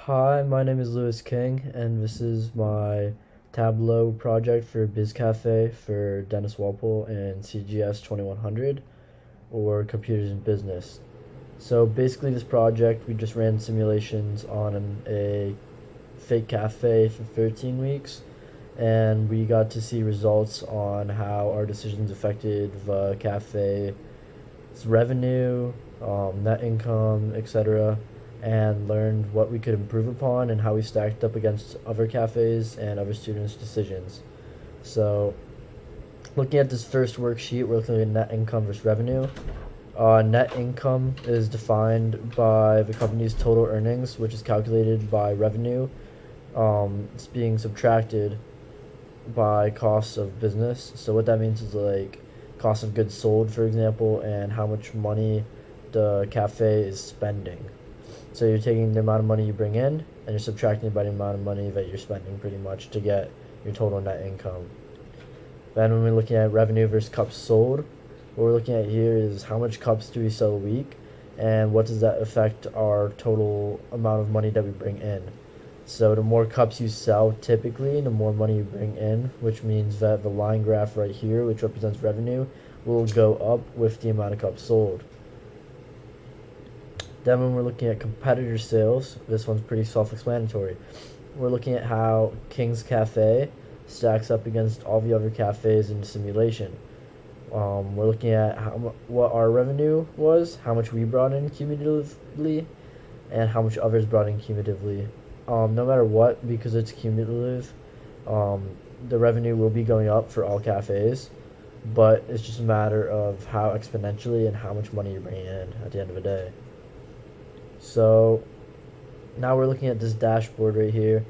Hi, my name is Lewis King, and this is my Tableau project for Biz Cafe for Dennis Walpole and CGS 2100, or Computers in Business. So basically, this project, we just ran simulations on a fake cafe for 13 weeks, and we got to see results on how our decisions affected the cafe's revenue, net income, etc., and learned what we could improve upon and how we stacked up against other cafes and other students' decisions. So, looking at this first worksheet, we're looking at net income versus revenue. Net income is defined by the company's total earnings, which is calculated by revenue. It's being subtracted by costs of business. So what that means is like cost of goods sold, for example, and how much money the cafe is spending. So you're taking the amount of money you bring in and you're subtracting it by the amount of money that you're spending pretty much to get your total net income. Then when we're looking at revenue versus cups sold, what we're looking at here is how much cups do we sell a week and what does that affect our total amount of money that we bring in. So the more cups you sell typically, the more money you bring in, which means that the line graph right here, which represents revenue, will go up with the amount of cups sold. Then when we're looking at competitor sales, this one's pretty self-explanatory. We're looking at how King's Cafe stacks up against all the other cafes in the simulation. We're looking at what our revenue was, how much we brought in cumulatively, and how much others brought in cumulatively. No matter what, because it's cumulative, the revenue will be going up for all cafes, but it's just a matter of how exponentially and how much money you're bringing in at the end of the day. So now we're looking at this dashboard right here,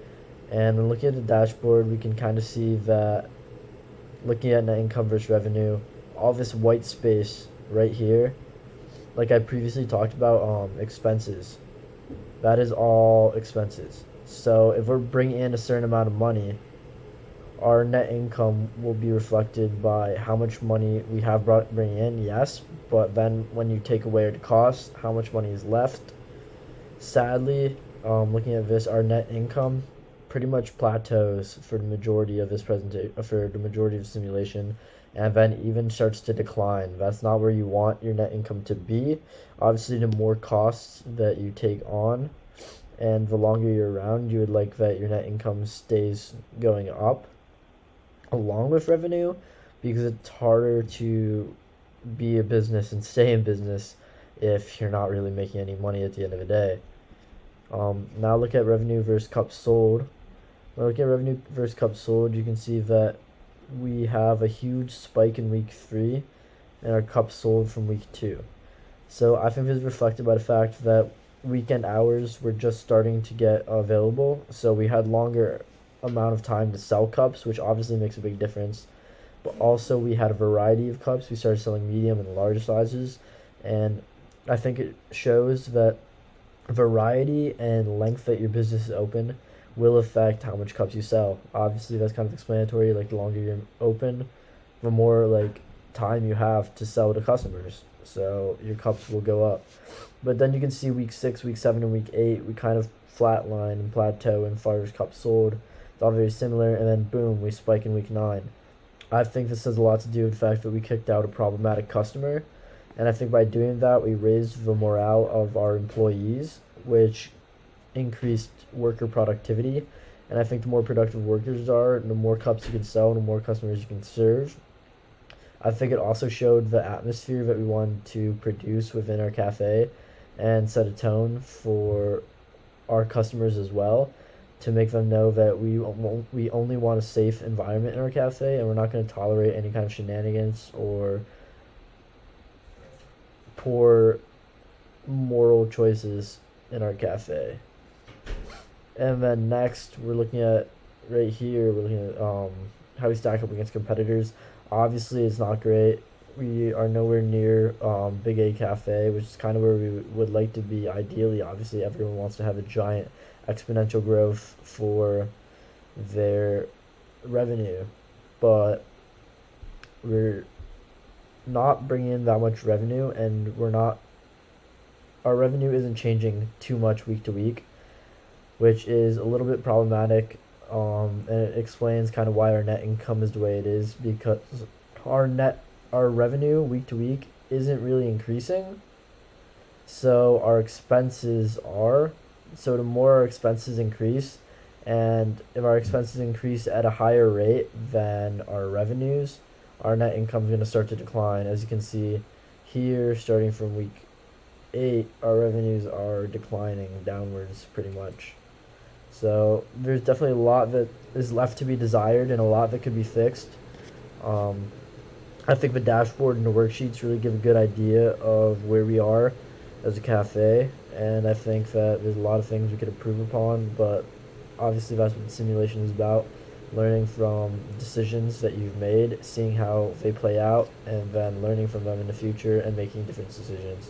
and when looking at the dashboard, we can kind of see that looking at net income versus revenue, all this white space right here, like I previously talked about, expenses. That is all expenses. So if we're bringing in a certain amount of money, our net income will be reflected by how much money we have bringing in, yes, but then when you take away the cost, how much money is left. Sadly, looking at this, our net income pretty much plateaus for the majority of this presentation, for the majority of the simulation, and then even starts to decline. That's not where you want your net income to be. Obviously, the more costs that you take on, and the longer you're around, you would like that your net income stays going up along with revenue, because it's harder to be a business and stay in business if you're not really making any money at the end of the day. Now look at revenue versus cups sold. When we look at revenue versus cups sold, you can see that we have a huge spike in week 3 and our cups sold from week 2. So I think this is reflected by the fact that weekend hours were just starting to get available, so we had longer amount of time to sell cups, which obviously makes a big difference. But also we had a variety of cups. We started selling medium and large sizes, and I think it shows that variety and length that your business is open will affect how much cups you sell. Obviously that's kind of explanatory, like the longer you're open, the more like time you have to sell to customers, so your cups will go up. But then you can see week 6, week 7, and week 8 we kind of flatline and plateau in far as cups sold. It's all very similar, and then boom, we spike in week 9. I think this has a lot to do with the fact that we kicked out a problematic customer, and I think by doing that we raised the morale of our employees, which increased worker productivity. And I think the more productive workers are, the more cups you can sell, the more customers you can serve. I think it also showed the atmosphere that we wanted to produce within our cafe and set a tone for our customers as well, to make them know that we only want a safe environment in our cafe, and we're not going to tolerate any kind of shenanigans or poor moral choices in our cafe. And then next, we're looking at right here, we're looking at how we stack up against competitors. Obviously, it's not great. We are nowhere near Big A Cafe, which is kind of where we would like to be ideally. Obviously, everyone wants to have a giant exponential growth for their revenue, but we're not bringing in that much revenue, and our revenue isn't changing too much week to week. which is a little bit problematic. And it explains kind of why our net income is the way it is, because our net our revenue week to week isn't really increasing, so our expenses are. So the more our expenses increase, and if our expenses increase at a higher rate than our revenues, our net income is going to start to decline. As you can see here, starting from week 8, our revenues are declining downwards pretty much. So there's definitely a lot that is left to be desired and a lot that could be fixed. Um, I think the dashboard and the worksheets really give a good idea of where we are as a cafe, and I think that there's a lot of things we could improve upon, but obviously that's what the simulation is about, learning from decisions that you've made, seeing how they play out, and then learning from them in the future and making different decisions.